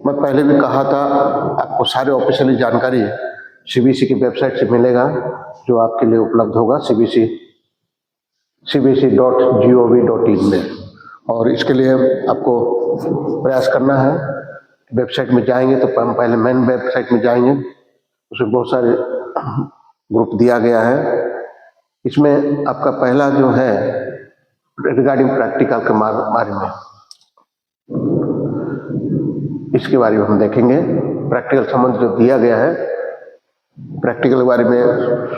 मैं पहले भी कहा था, आपको सारे ऑफिशियली जानकारी सीबीएसई की वेबसाइट से मिलेगा, जो आपके लिए उपलब्ध होगा cbse.gov.in में। और इसके लिए आपको प्रयास करना है। वेबसाइट में जाएंगे तो हम पहले मेन वेबसाइट में जाएंगे, उसमें बहुत सारे ग्रुप दिया गया है। इसमें आपका पहला जो है रिगार्डिंग प्रैक्टिकल के बारे में, इसके बारे में हम देखेंगे। प्रैक्टिकल संबंध जो दिया गया है, प्रैक्टिकल के बारे में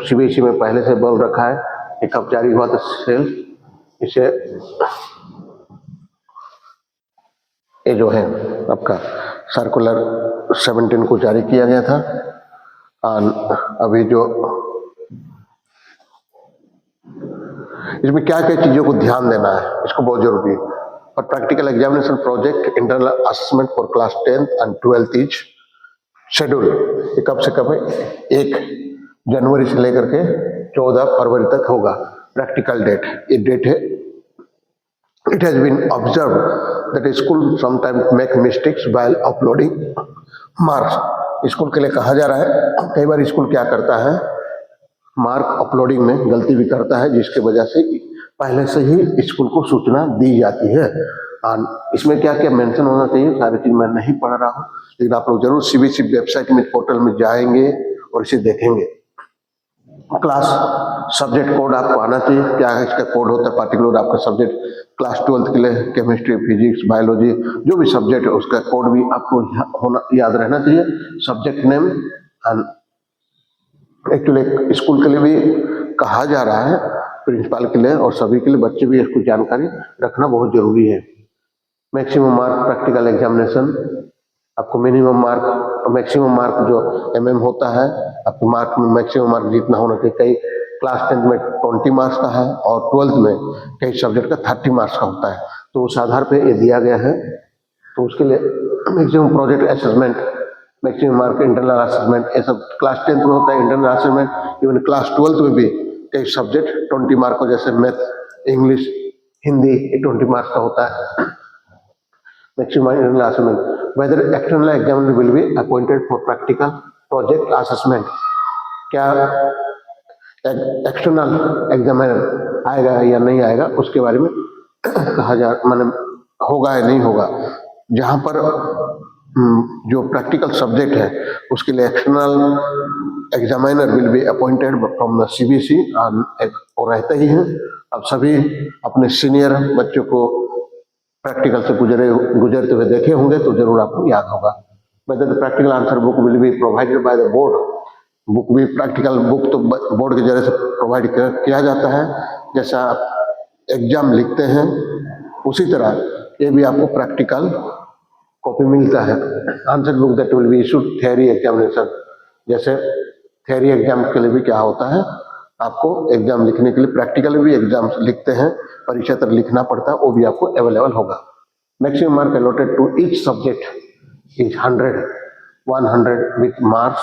सीबीएसई में पहले से बोल रखा है। एक अब जारी हुआ था सेल, इसे ये जो है आपका सर्कुलर 17 को जारी किया गया था। अभी जो इसमें क्या क्या चीजों को ध्यान देना है, इसको बहुत जरूरी है। और practical examination project internal assessment for class 10th and 12th is schedule. ये कब से कब है? 1 जनवरी से लेकर के 14 फरवरी तक होगा प्रैक्टिकल डेट। ये डेट है। It has been observed that school sometimes make mistakes while uploading marks। School के लिए कहा जा रहा है, कई बार स्कूल क्या करता है, मार्क अपलोडिंग में गलती भी करता है, जिसके वजह से पहले से ही स्कूल को सूचना दी जाती है। और इसमें क्या क्या मेंशन होना चाहिए, सारी चीज मैं नहीं पढ़ रहा हूँ, लेकिन आप लोग जरूर सीबीएसई वेबसाइट में पोर्टल में जाएंगे और इसे देखेंगे। क्लास सब्जेक्ट कोड आपको आना चाहिए, क्या है इसका कोड होता है पर्टिकुलर आपका सब्जेक्ट। क्लास 12th के लिए केमिस्ट्री, फिजिक्स, बायोलॉजी जो भी सब्जेक्ट है उसका कोड भी आपको होना याद रहना चाहिए। Subject name and actually school के लिए भी कहा जा रहा है, प्रिंसिपल के लिए और सभी के लिए, बच्चे भी इसको जानकारी रखना बहुत जरूरी है। मैक्सिमम मार्क प्रैक्टिकल एग्जामिनेशन, आपको मिनिमम मार्क, मैक्सिमम मार्क जो एमएम होता है, आपको मार्क में मैक्सिमम मार्क जितना होना चाहिए। कई क्लास 10th में 20 मार्क्स का है और 12th में कई सब्जेक्ट का 30 मार्क्स का होता है, तो उस आधार पे ये दिया गया है। तो उसके लिए maximum project assessment, maximum mark internal assessment, ये सब क्लास 10th में होता है internal assessment. Even class 12th में भी कई सब्जेक्ट 20 मार्क को, जैसे मैथ, इंग्लिश, हिंदी, 20 मार्क्स का होता है maximum internal assessment. Whether external examiner will be appointed for practical project assessment, क्या एक्सटर्नल एग्जामिनर आएगा या नहीं आएगा उसके बारे में कहा जा, माने होगा या नहीं होगा। जहां पर जो प्रैक्टिकल सब्जेक्ट है उसके लिए external examiner will be appointed from the CBSE, और रहते ही हैं। अब सभी अपने सीनियर बच्चों को प्रैक्टिकल से गुजरते हुए देखे होंगे, तो जरूर आपको याद होगा। Whether the practical answer book will be provided by the board, book भी प्रैक्टिकल बुक तो बोर्ड के जरिए से प्रोवाइड किया जाता है। जैसा आप एग्जाम लिखते हैं उसी तरह ये भी आपको प्रैक्टिकल कॉपी मिलता है। Answer book that will be issued theory examination, जैसे थियरी एग्जाम के लिए भी क्या होता है, आपको एग्जाम लिखने के लिए प्रैक्टिकल भी एग्जाम लिखते हैं, परीक्षा तरह लिखना पड़ता है, वो भी आपको अवेलेबल होगा। Maximum mark allotted to each subject is 100 with marks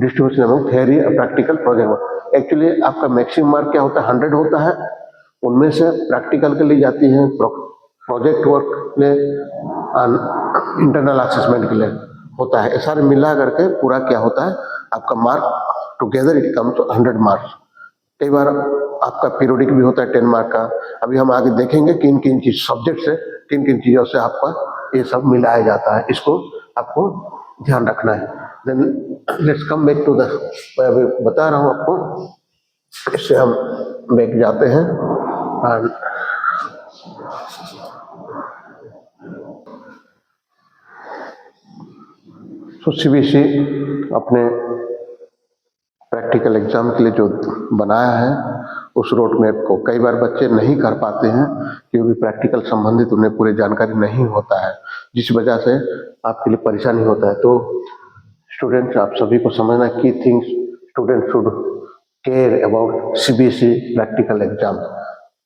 distribution among theory और प्रैक्टिकल प्रोजेक्ट। एक्चुअली आपका मैक्सिमम मार्क क्या होता है, 100 होता है, उनमें से प्रैक्टिकल के लिए जाती है, प्रोजेक्ट वर्क के लिए, इंटरनल असेसमेंट के लिए होता है। सारे मिला करके पूरा क्या होता है आपका mark, together it come to 100 marks. कई बार आपका पीरियोडिक भी होता है 10 मार्क का। अभी हम आगे देखेंगे किन किन चीज सब्जेक्ट से, किन किन चीजों से आपका ये सब मिलाया जाता है, इसको आपको ध्यान रखना है। Then let's come back to the, मैं अभी बता रहा हूँ आपको, इससे हम बैक जाते हैं। और तो सीबीएसई अपने प्रैक्टिकल एग्जाम के लिए जो बनाया है उस रोड मैप को कई बार बच्चे नहीं कर पाते हैं, क्योंकि प्रैक्टिकल संबंधित उन्हें पूरी जानकारी नहीं होता है, जिस वजह से आपके लिए परेशानी होता है। तो स्टूडेंट्स, आप सभी को समझना की things student should care about CBSE practical exam.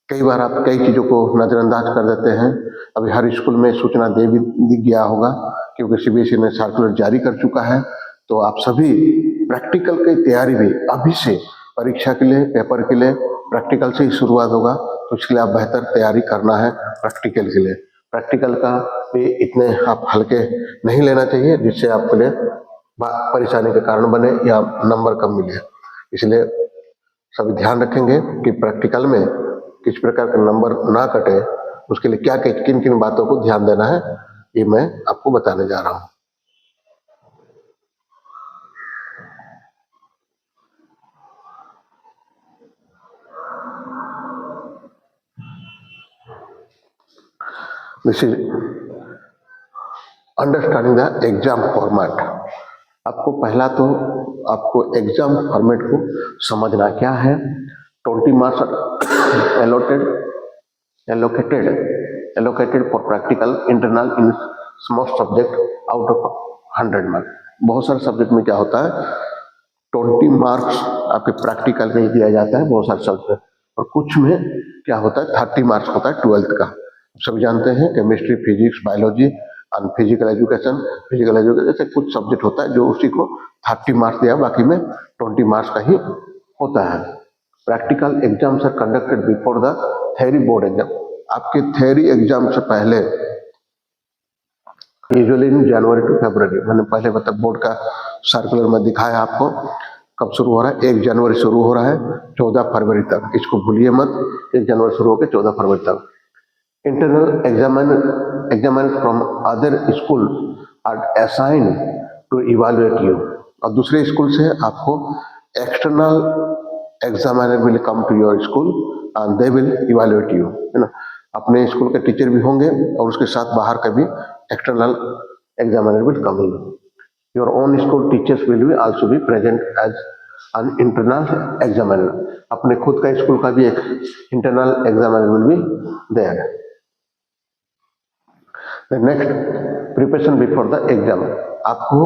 कई बार आप कई चीज़ों को नज़रअंदाज कर देते हैं। अभी हर स्कूल में सूचना दे भी गया होगा, क्योंकि सीबीएसई ने सर्कुलर जारी कर चुका है। तो आप सभी प्रैक्टिकल की तैयारी भी अभी से, परीक्षा के लिए, पेपर के लिए प्रैक्टिकल से ही शुरुआत होगा, तो इसके लिए आप बेहतर तैयारी करना है प्रैक्टिकल के लिए। प्रैक्टिकल का भी इतने आप हल्के नहीं लेना चाहिए जिससे आपके लिए परेशानी के कारण बने या नंबर कम मिले। इसलिए सभी ध्यान रखेंगे कि प्रैक्टिकल में किस प्रकार के नंबर ना कटे, उसके लिए क्या किन किन बातों को ध्यान देना है, ये मैं आपको बताने जा रहा हूं। This is understanding the exam format. आपको पहला तो आपको एग्जाम फॉर्मेट को समझना क्या है। 20 marks allocated for practical internal in most subject out of 100 marks. बहुत सारे सब्जेक्ट में क्या होता है 20 मार्क्स आपके प्रैक्टिकल में ही दिया जाता है बहुत सारे सब्जेक्ट, और कुछ में क्या होता है 30 मार्क्स होता है 12th का। सभी जानते हैं chemistry, physics, biology and physical education जैसे कुछ सब्जेक्ट होता है जो उसी को 30 मार्क्स दिया, बाकी में 20 मार्क्स का ही होता है। Practical exams are conducted before the theory board exam. आपके थ्योरी एग्जाम से पहले यूजुअली इन जनवरी टू फरवरी, मैंने पहले बता बोर्ड का सर्कुलर में दिखाया आपको कब शुरू हो रहा है। 1 जनवरी शुरू हो रहा है 14 फरवरी तक, इसको भूलिए मत। 1 जनवरी शुरू होकर 14 फरवरी तक। Internal examiner from other school are assigned to evaluate you, और दूसरे स्कूल से आपको external examiner will come to your school and they will evaluate you, है ना। अपने स्कूल के टीचर भी होंगे और उसके साथ बाहर का भी external examiner will come in. Your own school teachers will be also be present as an internal examiner. अपने खुद का स्कूल का भी एक internal examiner will be there. Next, preparation before the exam. आपको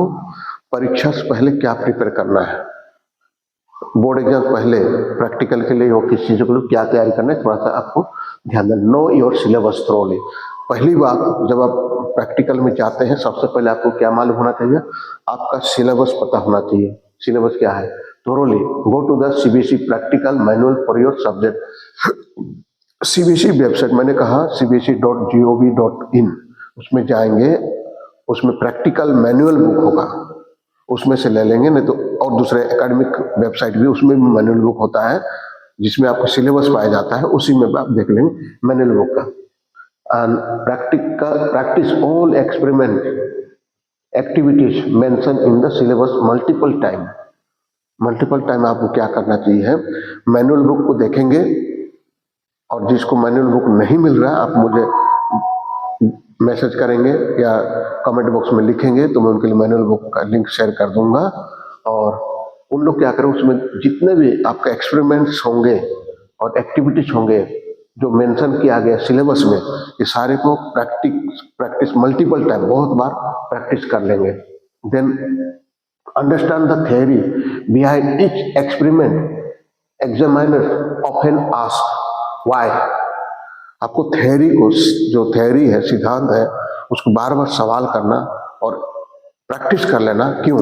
परीक्षा से पहले क्या प्रिपेयर करना है। बोर्ड एग्जाम पहले प्रैक्टिकल के लिए और किस चीजों के लिए क्या तैयारी करना है, थोड़ा सा आपको ध्यान देना। No your syllabus thoroughly. पहली बात, जब आप प्रैक्टिकल में जाते हैं सबसे पहले आपको क्या मालूम होना चाहिए, आपका सिलेबस पता होना चाहिए। सिलेबस क्या है thoroughly. Go to the CBSE practical manual for your subject. CBSE website, मैंने कहा cbse.gov.in, उसमें जाएंगे, उसमें प्रैक्टिकल मैनुअल बुक होगा, उसमें से ले लेंगे। नहीं तो और दूसरे एकेडमिक वेबसाइट भी, उसमें भी मैनुअल बुक होता है जिसमें आपको सिलेबस पाया जाता है, उसी में आप देख लेंगे मैनुअल बुक का। And practice all experiment activities mention in the syllabus multiple time. Multiple time आपको क्या करना चाहिए, मैनुअल बुक को देखेंगे, और जिसको मैनुअल बुक नहीं मिल रहा आप मुझे मैसेज करेंगे या कमेंट बॉक्स में लिखेंगे तो मैं उनके लिए मैनुअल बुक का लिंक शेयर कर दूंगा। और उन लोग क्या करें, उसमें जितने भी आपका एक्सपेरिमेंट्स होंगे और एक्टिविटीज होंगे जो मेंशन किया गया सिलेबस में, ये सारे को प्रैक्टिस मल्टीपल टाइम, बहुत बार प्रैक्टिस कर लेंगे। Then understand the theory behind each experiment. Examiner often ask why. आपको थ्योरी को, जो थ्योरी है, सिद्धांत है, उसको बार बार सवाल करना और प्रैक्टिस कर लेना, क्यों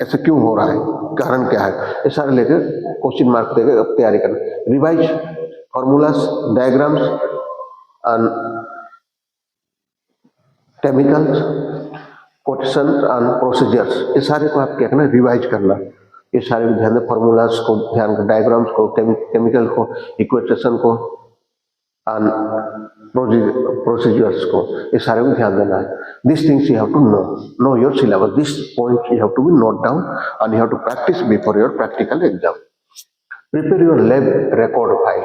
ऐसे क्यों हो रहा है, कारण क्या है, ये सारे लेकर क्वेश्चन मार्क देकर तैयारी करना। Revise formulas, diagrams and chemicals, quotation and procedures, ये सारे को आप क्या करना, रिवाइज करना। ये सारे ध्यान दें, फॉर्मूलास को ध्यान, डायग्राम्स को, केमिकल को, इक्वेशन को एंड प्रोसीजर्स को, ये सारे को ध्यान देना है। This things you have to know your syllabus, this point you have to be note down and you have to practice before your practical exam. Prepare your lab record file.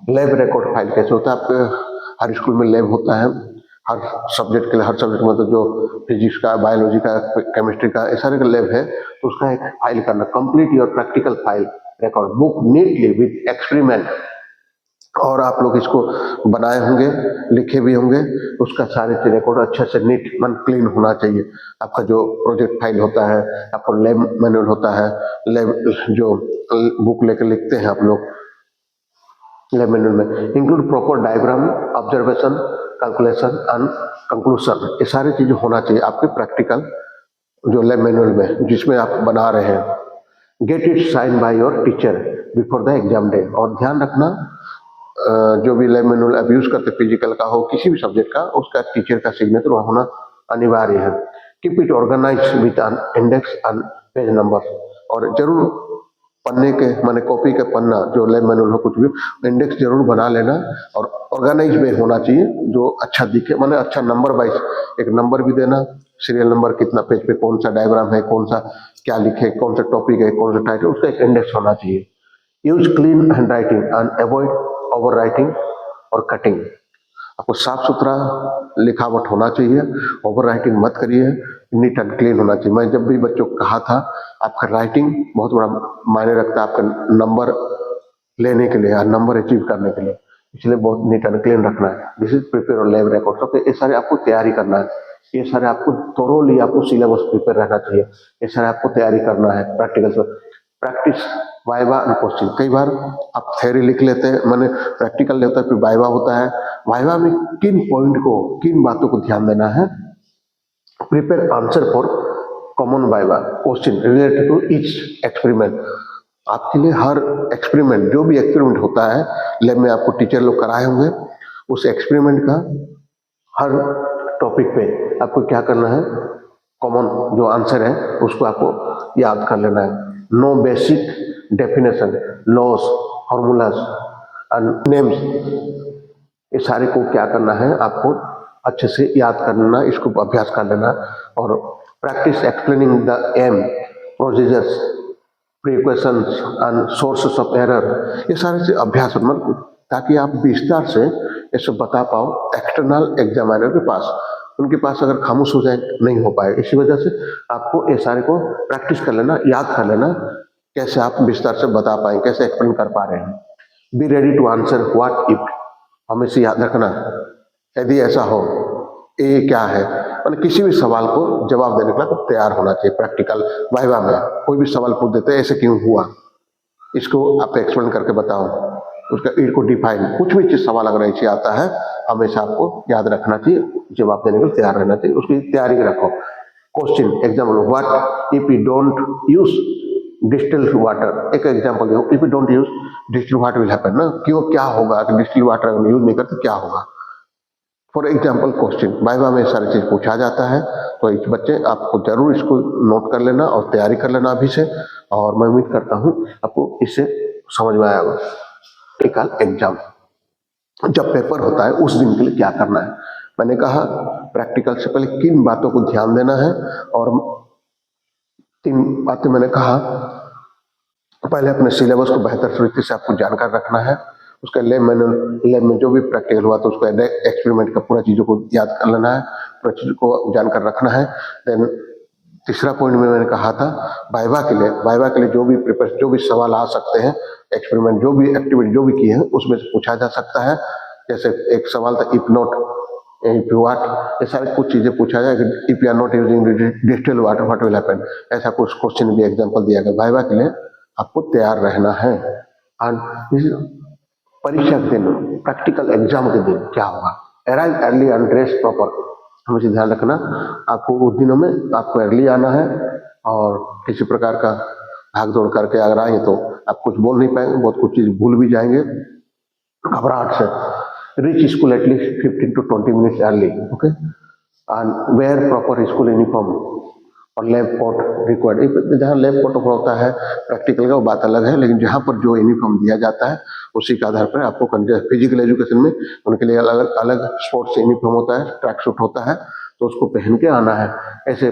Lab record file कैसे होता है, आपके हर school में lab होता है, हर subject के लिए, हर subject में तो जो फिजिक्स का, बायोलॉजी का, केमिस्ट्री का, ये सारे का लैब है, तो उसका एक फाइल करना। Complete your practical file record book neatly with experiment. और आप लोग इसको बनाए होंगे, लिखे भी होंगे, उसका सारे रिकॉर्ड अच्छे से नीट मन क्लीन होना चाहिए। आपका जो प्रोजेक्ट फाइल होता है, आपका लैब मैनुअल होता है, लैब जो बुक लेकर लिखते हैं आप लोग लैब मैनुअल में, include proper diagram, observation, calculation and conclusion, ये सारी चीजें होना चाहिए आपके प्रैक्टिकल जो लैब मैनुअल में, जिसमें आप बना रहे हैं। Get it sign by your teacher before the exam day. और ध्यान रखना, जो भी लैब मैनुअल आप यूज करते फिजिकल का हो किसी भी सब्जेक्ट का, उसका टीचर का सिग्नेचर वहाँ होना अनिवार्य है। Keep it organise with an index and page number, और जरूर पन्ने के माने कॉपी के पन्ना जो लैब मैनुअल हो कुछ भी इंडेक्स जरूर बना लेना, और ऑर्गेनाइज में होना चाहिए जो अच्छा दिखे, माने अच्छा नंबर वाइज एक नंबर भी देना, सीरियल नंबर कितना पेज पे कौन सा डायग्राम है, कौन सा क्या लिखे, कौन सा टॉपिक है, कौन सा टाइटल, उसका एक इंडेक्स होना चाहिए। Use clean hand writing and avoid over writing और कटिंग। आपको साफ सुथरा लिखावट होना चाहिए, ओवर राइटिंग मत करिए, नीट एंड क्लीन होना चाहिए। मैं जब भी बच्चों को कहा था आपका राइटिंग बहुत बड़ा मायने रखता है आपका नंबर लेने के लिए या नंबर अचीव करने के लिए, इसलिए बहुत नीट एंड क्लीन रखना है। दिस इज प्रिपेयर और लैब रिकॉर्ड, तो ये सारे आपको तैयारी करना है, ये सारे आपको थोरोली आपको सिलेबस प्रिपेयर रहना चाहिए, ये सारे आपको तैयारी करना है। प्रैक्टिकल से प्रैक्टिस वाइवा एंड क्वेश्चन, कई बार आप थ्योरी लिख लेते हैं, मैंने प्रैक्टिकल लेता है फिर वाइवा होता है। वाइवा में किन पॉइंट को किन बातों को ध्यान देना है, prepare answer for common viva question related to each experiment. आपके लिए हर एक्सपेरिमेंट जो भी एक्सपेरिमेंट होता है लैब में आपको टीचर लोग कराए होंगे, उस एक्सपेरिमेंट का हर टॉपिक पे आपको क्या करना है, कॉमन जो आंसर है उसको आपको याद कर लेना है। Know basic definition, laws, formulas and names, ये सारे को क्या करना है आपको अच्छे से याद करना, इसको अभ्यास कर लेना। और practice explaining the aim, procedures, precautions and sources of error, ये सारे से अभ्यास ताकि आप विस्तार से ये सब बता पाओ एक्सटर्नल एग्जामिनर के पास, उनके पास अगर खामोश हो जाए नहीं हो पाए। इसी वजह से आपको ये सारे को प्रैक्टिस कर लेना, याद कर लेना, कैसे आप विस्तार से बता पाए, कैसे एक्सप्लेन कर पा रहे हैं। Be ready to answer what if, हमेशा याद रखना यदि ऐसा हो, ये क्या है, मतलब किसी भी सवाल को जवाब देने के लिए तैयार होना चाहिए। प्रैक्टिकल वाइवा में कोई भी सवाल पूछ देते हैं ऐसे क्यों हुआ, इसको आप एक्सप्लेन करके बताओ, उसका को डिफाइन, कुछ भी चीज सवाल अगर ऐसे आता है हमेशा आपको याद रखना चाहिए, जवाब देने के लिए तैयार रहना चाहिए, उसकी तैयारी रखो। Question example, what if you don't use distilled water, एक एग्जाम्पल दो, if you don't use distilled water will happen ना, क्यों क्या होगा कि डिस्टिल्ड वाटर यूज नहीं करते क्या होगा। फॉर एग्जाम्पल क्वेश्चन वाइवा में सारी चीज पूछा जाता है, तो इस बच्चे आपको जरूर इसको नोट कर लेना और तैयारी कर लेना अभी से, और मैं उम्मीद करता हूँ आपको इससे समझ में आएगा। प्रैक्टिकल एग्जाम जब पेपर होता है उस दिन के लिए क्या करना है, मैंने कहा प्रैक्टिकल से पहले किन बातों को ध्यान देना है, और 3 बातें मैंने कहा। पहले अपने सिलेबस को बेहतर तरीके से आपको जानकार रखना है, उसका लैब में जो भी प्रैक्टिकल हुआ तो उसको एक्सपेरिमेंट का पूरा चीजों को याद कर लेना है, पूरा चीजों को जानकर रखना है। देन तीसरा पॉइंट में मैंने कहा था वाइवा के लिए जो भी सवाल आ सकते हैं, एक्सपेरिमेंट जो भी एक्टिविटी जो भी की है उसमें से पूछा जा सकता है। जैसे एक सवाल था इफ नॉट इफ व्हाट, ये सारे कुछ चीजें पूछा जाए, if you are not using distilled water what will happen, ऐसा कुछ क्वेश्चन भी एग्जांपल दिया गया। वाइवा के लिए आपको तैयार रहना है। एंड परीक्षा के दिन, प्रैक्टिकल एग्जाम के दिन क्या होगा, arrive early and dress proper, हमेशा ध्यान रखना आपको उस दिनों में आपको अर्ली आना है, और किसी प्रकार का भाग दौड़ करके अगर आए तो आप कुछ बोल नहीं पाएंगे, बहुत कुछ चीज भूल भी जाएंगे घबराहट से। Reach school at least 15 to 20 minutes early, okay, and wear proper school uniform, और लैब कोट रिक्वायर्ड। जहाँ लैब कोट होता है प्रैक्टिकल का वो बात अलग है, लेकिन जहाँ पर जो यूनिफॉर्म दिया जाता है उसी के आधार पर आपको फिजिकल एजुकेशन में उनके लिए अलग अलग स्पोर्ट्स यूनिफॉर्म होता है, ट्रैक सूट होता है, तो उसको पहन के आना है। ऐसे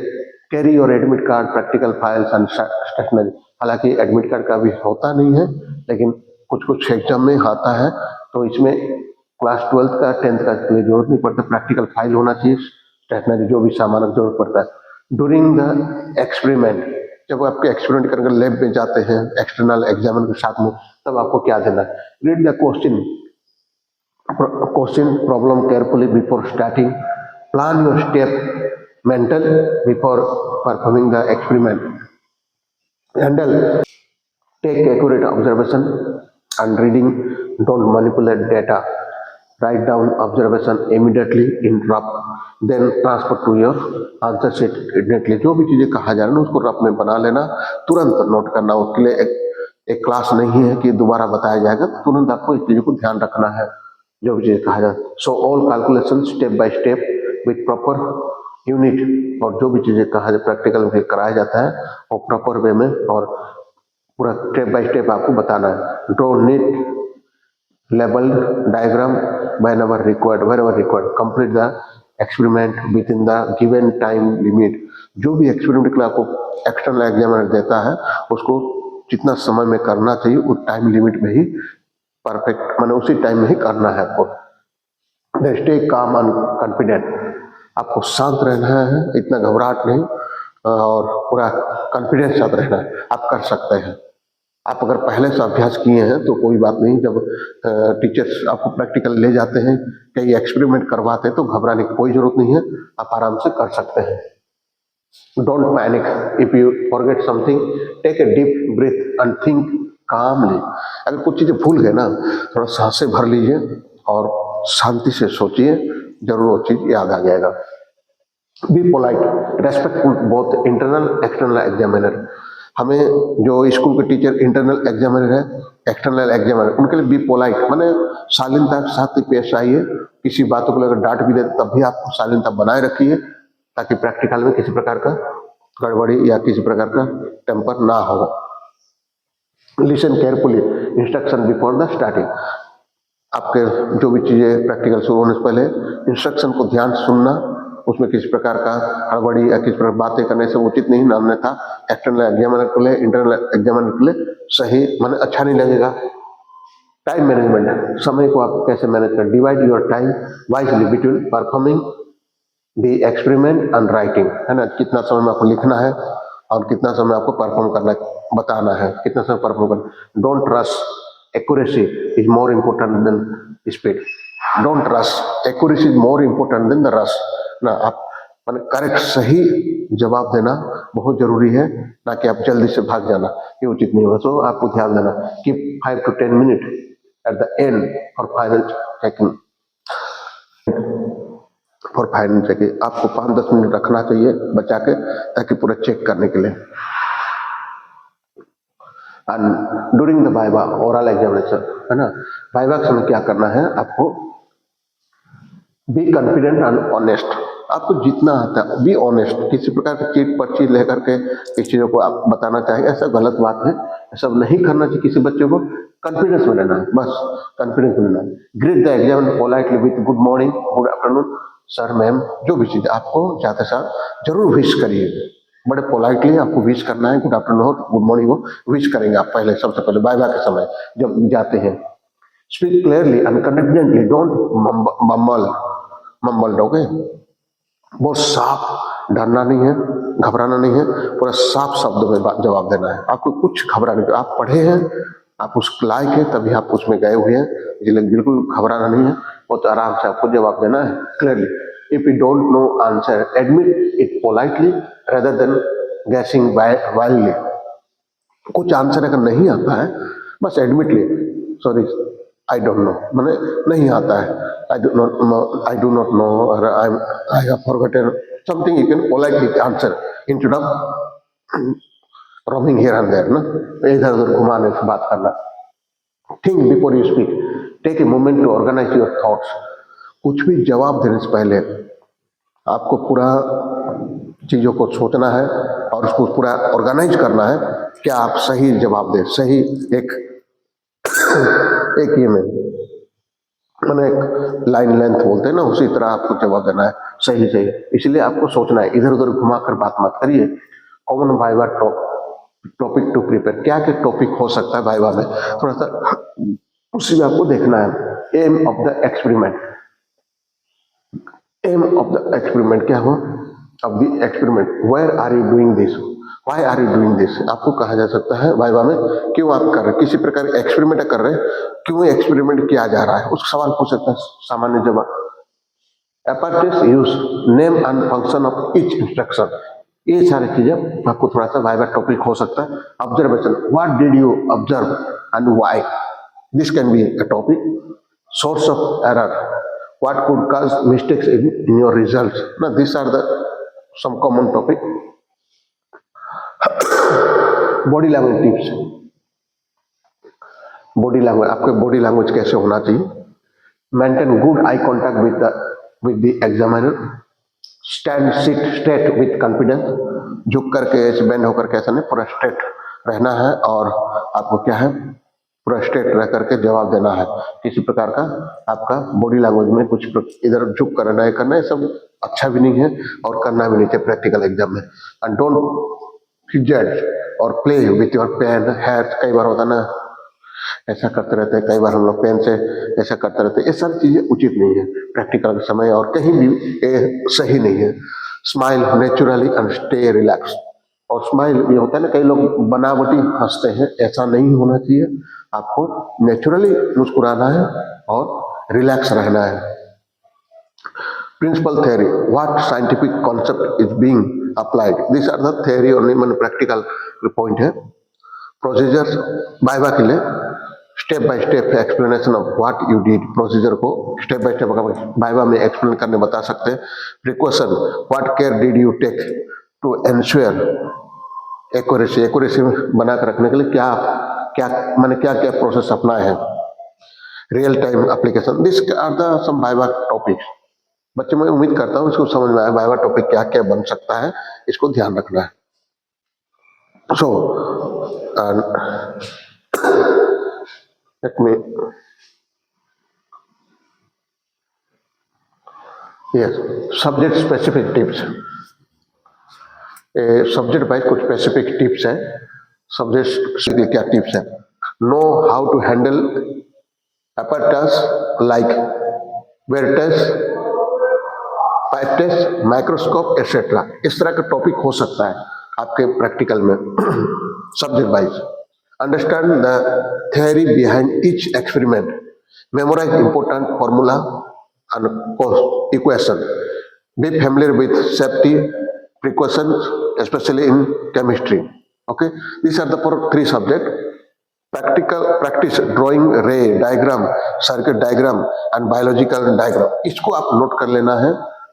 कैरी और admit card, practical files and stationery, हालांकि एडमिट कार्ड का भी होता नहीं है लेकिन कुछ कुछ एग्जाम में आता है, तो इसमें क्लास 12th का 10th का जरूरत नहीं पड़ता, प्रैक्टिकल फाइल होना चाहिए, स्टेशनरी जो भी सामान की जरूरत पड़ता है। ड्यूरिंग द एक्सपेरिमेंट, जब आपके एक्सपेरिमेंट करके लैब में जाते हैं एक्सटर्नल एग्जामिनर के साथ में, तब आपको क्या देना है, read the question problem carefully before starting, plan your step mental before performing the experiment, handle take accurate observation and reading, don't manipulate data, write down observation immediately in rough, then transfer to your answer sheet immediately। जो भी चीजें कहा जा रहा है ना उसको rough में बना लेना, तुरंत नोट करना, उसके लिए एक क्लास नहीं है कि दोबारा बताया जाएगा, तो तुरंत आपको इस चीज को ध्यान रखना है जो भी चीज कहा जाता है। So all calculation step by step with proper unit, और जो भी चीजें कहा जाए प्रैक्टिकल में कराया जाता है वो प्रॉपर वे में और पूरा स्टेप बाय स्टेप आपको बताना है। Draw NEET label diagram whenever required, wherever required, complete the experiment within the given time limit। जो भी एक्सपेरिमेंट के लिए आपको एक्सटर्नल एग्जामिनर देता है उसको जितना समय में करना चाहिए उस टाइम लिमिट में ही परफेक्ट, माने उसी टाइम में ही करना है आपको। स्टे काम एंड कॉन्फिडेंट, आपको शांत रहना है, इतना घबराहट नहीं और पूरा कॉन्फिडेंस साथ रहना है, आप कर सकते हैं। आप अगर पहले से अभ्यास किए हैं तो कोई बात नहीं, जब टीचर्स आपको प्रैक्टिकल ले जाते हैं, कई एक्सपेरिमेंट करवाते हैं तो घबराने की कोई जरूरत नहीं है, आप आराम से कर सकते हैं। Don't panic, if you forget something take a deep breath and think calmly. अगर कुछ चीजें भूल गए ना, थोड़ा सांसें भर लीजिए और शांति से सोचिए, जरूर वो चीज याद आ जाएगा। Be polite, respectful both internal external examiner. हमें जो स्कूल के टीचर इंटरनल एग्जामिनर है, एक्सटर्नल एग्जामिनर, उनके लिए बी पोलाइट, माने शालीनता के साथ पेश आइए। किसी बातों को अगर डांट भी दे तब भी आप शालीनता बनाए रखिए, ताकि प्रैक्टिकल में किसी प्रकार का गड़बड़ी या किसी प्रकार का टेम्पर ना हो। Listen carefully instruction before the starting, आपके जो भी चीजें प्रैक्टिकल शुरू होने से पहले इंस्ट्रक्शन को ध्यान सुनना, उसमें किसी प्रकार का हड़बड़ी या किसी प्रकार बातें करने से उचित नहीं, नाम था एक्सटर्नल एग्जामिनर के लिए, इंटरनल एग्जामिनर के लिए सही माने अच्छा नहीं लगेगा। टाइम मैनेजमेंट, समय को आप कैसे मैनेज करें। Divide your time wisely between performing the experiment and writing, है ना, कितना समय में आपको लिखना है और कितना समय आपको परफॉर्म करना बताना है, कितना समय परफॉर्म करना। Don't rush, accuracy is more important then speed. Don't rush, accuracy is more important then the rush ना। आप मैंने करेक्ट सही जवाब देना बहुत जरूरी है, ना कि आप जल्दी से भाग जाना, ये उचित नहीं होगा। तो आपको ध्यान देना कि 5 to 10 minute at the end for final checking, for final checking आपको 5-10 मिनट रखना चाहिए बचा के, ताकि पूरा चेक करने के लिए। And during the viva oral examination, है ना, वाइवा के समय क्या करना है आपको, बी कॉन्फिडेंट एंड ऑनेस्ट। आपको जितना आता है बी ऑनेस्ट, किसी प्रकार की चीट पर्ची लेकर के इस चीजों को आप बताना चाहेंगे, ऐसा गलत बात है, ऐसा नहीं करना चाहिए। किसी बच्चे को कॉन्फिडेंस में रहना है, बस कॉन्फिडेंस में रहना है। Greet the examiner politely with good morning, good afternoon, sir ma'am, जो भी चीज आपको जाते साथ जरूर विश करिए, बड़े पोलाइटली आपको विश करना है। गुड आफ्टरनून हो, गुड मॉर्निंग हो, विश करेंगे आप पहले, सबसे पहले वाइवा के समय जब जाते हैं। Speak clearly and confidently, don't mumble, okay. बहुत साफ, डरना नहीं है, घबराना नहीं है, पूरा साफ शब्दों में जवाब देना है। आपको कुछ घबराने की, आप पढ़े हैं, आप उस लायक है, तभी आप उसमें गए हुए हैं, इसलिए बिल्कुल घबराना नहीं है, बहुत आराम से आपको जवाब देना है clearly. If you don't know answer, admit it politely rather than guessing wildly. कुछ आंसर अगर नहीं आता है, बस एडमिटली, सॉरी आई डोंट नो, मैंने नहीं आता है, I do not know, or I have forgotten something, you can politely answer instead of roaming here and there, ना, इधर उधर घुमाने से बात करना। Think before you speak, take a moment to organize your thoughts। कुछ भी जवाब देने से पहले आपको पूरा चीजों को सोचना है और उसको पूरा ऑर्गेनाइज करना है, क्या आप सही जवाब दें, सही एक ये में मैंने एक लाइन लेंथ बोलते हैं ना, उसी तरह आपको जवाब देना है सही सही। इसलिए आपको सोचना है, इधर उधर घुमाकर बात मत करिए। Common viva topic to prepare, क्या क्या टॉपिक हो सकता है वाइवा में, थोड़ा सा उसी में आपको देखना है। Aim of the experiment, aim of the experiment क्या हो, अब the experiment, where are you doing this, why are you doing this, आपको कहा जा सकता है वाइवा में, क्यों आप कर रहे हैं, किसी प्रकार का एक्सपेरिमेंट कर रहे हैं, क्यों एक्सपेरिमेंट किया जा रहा है, उस सवाल पूछ सकता है सामान्य जवाब। Apparatus use, name and function of each instruction, ये सारी चीजें आपको थोड़ा सा वाइवा टॉपिक हो सकता है। Observation, what did you observe and why, this can be a topic. Source of error, what could cause mistakes in your results, ना, this are the some common topic. Body language tips, body language, आपके body language कैसे होना चाहिए, maintain good eye contact with the examiner, stand sit straight with confidence, झुक करके ऐसे bend होकर कैसा नहीं, पूरा स्ट्रेट रहना है और आपको क्या है पूरा स्ट्रेट रह करके जवाब देना है। किसी प्रकार का आपका बॉडी लैंग्वेज में कुछ इधर झुक कर नहीं करना है, सब अच्छा भी नहीं है और करना भी नहीं चाहिए प्रैक्टिकल एग्जाम में। And don't fidget or play with your pen hair, कई बार होता ना ऐसा करते रहते हैं, कई बार हम लोग पेन से ऐसा करते रहते हैं, ये सारी चीजें उचित नहीं है प्रैक्टिकल के समय और कहीं भी ये सही नहीं है। Smile naturally and stay relax, और स्माइल ये होता है ना, कई लोग बनावटी हंसते हैं, ऐसा नहीं होना चाहिए, आपको नेचुरली मुस्कुराना है और रिलैक्स रहना है। Principle theory, what scientific concept is being applied, this are the theory और नहीं प्रैक्टिकल पॉइंट है। प्रोसीजर वाइवा के लिए step by step explanation of what you did, procedure को स्टेप बाय स्टेप वाइवा में एक्सप्लेन करने बता सकते हैं। Precaution, what care did you take to ensure accuracy, accuracy बना कर रखने के लिए क्या क्या मैंने क्या क्या प्रोसेस अपनाए हैं। Real time application, this are the some viva topics. बच्चे, मैं उम्मीद करता हूँ इसको समझ में आया वाइवा टॉपिक क्या क्या बन सकता है, इसको ध्यान रखना है। So let me yes subject specific tips, subject wise कुछ स्पेसिफिक टिप्स है। सब्जेक्ट के क्या टिप्स है, know how to handle apparatus like burettes, pipette, microscope etcetera, इस तरह का टॉपिक हो सकता है आपके प्रैक्टिकल में subject wise. Understand the theory behind each experiment, memorize important formula and equation, be familiar with safety precautions especially in chemistry. Okay, these are the three subjects. Practical practice drawing रे diagram, circuit diagram and biological diagram, इसको आप note कर लेना है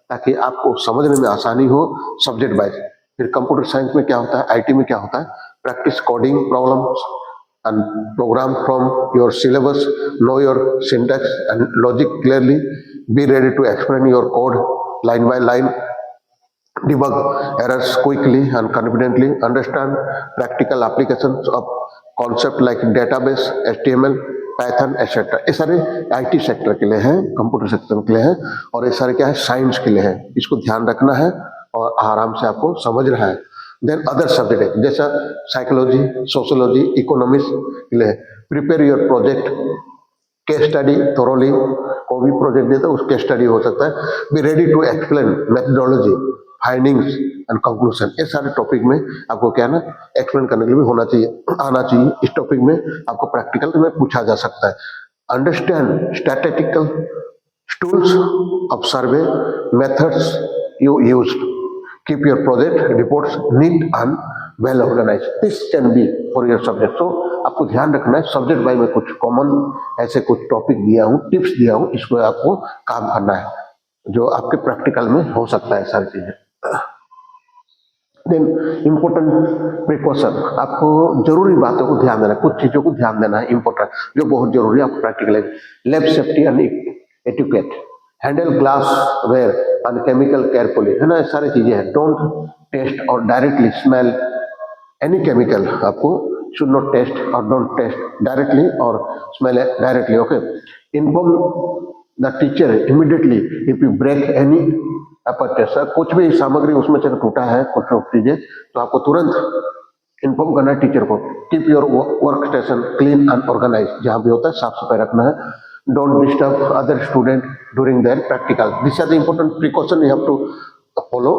ताकि आपको समझने में आसानी हो सब्जेक्ट वाइज। फिर कंप्यूटर साइंस में क्या होता है, आईटी में क्या होता है, practice coding problems and program from your syllabus, know your syntax and logic clearly, be ready to explain your code line by line, debug errors quickly and confidently, understand practical applications of concept like database, HTML, Python, etc. ये सारे IT sector के लिए हैं, computer sector के लिए हैं और ये सारे क्या है साइंस के लिए है, इसको ध्यान रखना है और आराम से आपको समझ रहा है। देन अदर सब्जेक्ट जैसा साइकोलॉजी, सोशियोलॉजी, इकोनॉमिक्स के लिए prepare your project, case study thoroughly, कोई भी प्रोजेक्ट देता है उस केस स्टडी हो सकता है। Be ready to explain methodology, findings and conclusion, ये सारे टॉपिक में आपको क्या ना एक्सप्लेन करने के लिए भी होना चाहिए, आना चाहिए। इस टॉपिक में आपको प्रैक्टिकल में पूछा जा सकता है। Understand statistical tools of survey methods you used, keep your project reports neat and well organized, this can be for your subject। so आपको ध्यान रखना है सब्जेक्ट वाइज में कुछ कॉमन ऐसे कुछ टॉपिक दिया हूँ, टिप्स दिया हूँ, इसको आपको काम करना है जो आपके प्रैक्टिकल में हो सकता है सारी चीजें। देन इम्पोर्टेंट प्रिकॉशन, आपको जरूरी बातों को ध्यान देना, कुछ चीजों को ध्यान देना है इम्पोर्टेंट जो बहुत जरूरी है आपको practical. Lab safety and etiquette, handle glassware and chemical carefully, है ना, सारी चीजें हैं। Don't taste or directly smell any chemical, आपको should not taste or don't taste directly or smell directly. Okay, inform the teacher immediately if you break any apparatus, कुछ भी सामग्री उसमें से टूटा है कुछ चीजें तो आपको तुरंत इन्फॉर्म करना है टीचर को। Keep your workstation clean and organise, जहां भी होता है साफ सफाई रखना है। Don't disturb other student during their practical. These are the important precaution you have to follow.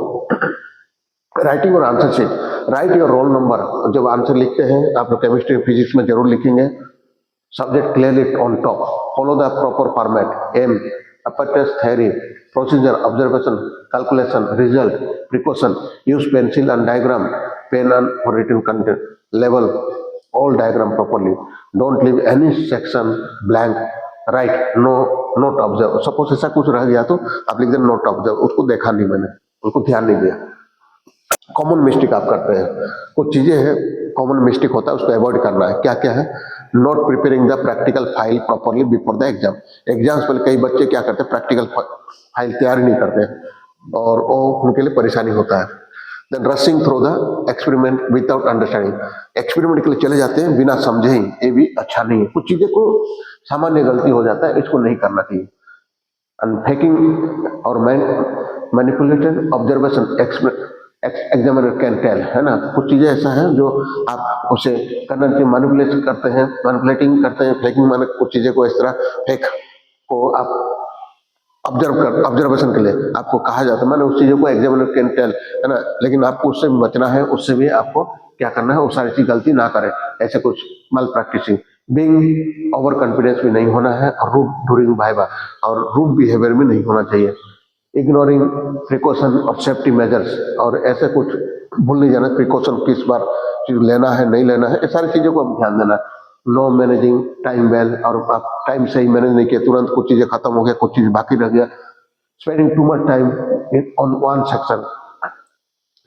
Writing और answer sheet, write your roll number, जब आंसर लिखते हैं आप लोग केमिस्ट्री फिजिक्स में जरूर लिखेंगे। Subject clearly on top, follow the proper format, aim, apparatus theory, procedure, observation, calculation, result, precaution, use pencil and diagram, pen and for written content, level all diagram properly, don't leave any section blank, write no note observe, suppose ऐसा कुछ रह गया तो आप लिख दें note observe, उसको देखा नहीं मैंने, उसको ध्यान नहीं दिया। कॉमन मिस्टेक आप करते हैं, कुछ चीजें हैं कॉमन मिस्टेक होता है उसको अवॉइड करना है। क्या क्या है, not preparing the practical file properly before the exam. Exams पहले कई बच्चे क्या करते हैं, प्रैक्टिकल फाइल तैयार नहीं करते और वो उनके लिए परेशानी होता है। Then rushing through the experiment without understanding, experiment के लिए चले जाते हैं बिना समझे ही, ये भी अच्छा नहीं है। कुछ चीजें को सामान्य गलती हो जाता है, इसको नहीं करना चाहिए। And faking or manipulated observation examiner can tell, है ना। कुछ चीजें ऐसा है जो आप उसे करना चाहिए, मैनिपुलेट करते हैं, मैनिपुलेटिंग करते हैं, फेकिंग माने कुछ चीजें को इस तरह फेक को आप ऑब्जर्वेशन के लिए आपको कहा जाता है, मैंने उस चीजों को एग्जामिनर कैन टेल, है ना। लेकिन आपको उससे भी बचना है, उससे भी आपको क्या करना है, वो सारी चीज गलती ना करें, ऐसे कुछ मल प्रैक्टिसिंग। बीइंग ओवर कॉन्फिडेंस भी नहीं होना है, और रूड ड्यूरिंग वाइवा, और रूड बिहेवियर भी नहीं होना चाहिए। इग्नोरिंग प्रिकॉशन और सेफ्टी मेजर्स, और ऐसे कुछ भूल नहीं जाना, प्रिकॉशन किस बार चीज लेना है नहीं लेना है, ये सारी चीजों को आप ध्यान देना है। नो मैनेजिंग टाइम वेल, और आप टाइम सही मैनेज नहीं किया, तुरंत कुछ चीजें खत्म हो गया, कुछ चीज बाकी रह गया। Spending too much time on one section,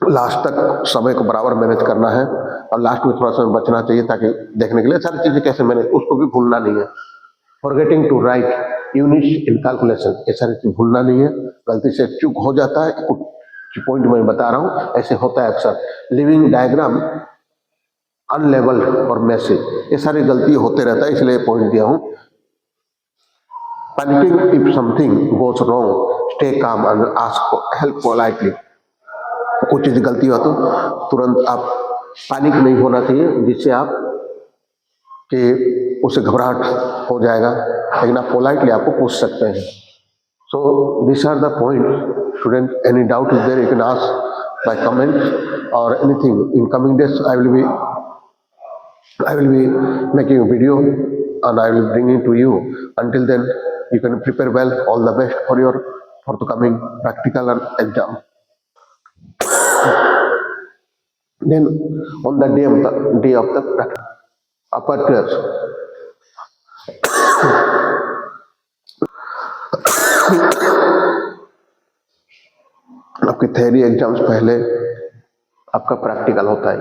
last तक समय को बराबर मैनेज करना है, और लास्ट में थोड़ा समय बचना चाहिए ताकि देखने के लिए सारी चीजें कैसे मैनेज, उसको भी भूलना नहीं है। Forgetting to write units in calculation, ये सारी चीज भूलना नहीं है, गलती से चूक हो जाता है, कुछ पॉइंट मैं बता रहा हूँ, ऐसे होता है अक्सर। लिविंग डायग्राम अनलेवल्ड और मैसी, ये सारी गलती होते रहता है, इसलिए पॉइंट दिया हूं। Panicking if something goes wrong, stay calm and ask help politely, कुछ चीज गलती हो तो तुरंत आप पैनिक नहीं होना चाहिए, जिससे आप कि उसे घबराहट हो जाएगा, लेकिन आप पोलाइटली आपको पूछ सकते हैं। So this are the point student, any doubt is there you can ask by comment और anything. In coming days I will be making a video and I will bring it to you. Until then, you can prepare well. All the best for the coming practical and exam. Then on the day of the practical, upper class, आपके theory exams पहले आपका practical होता है।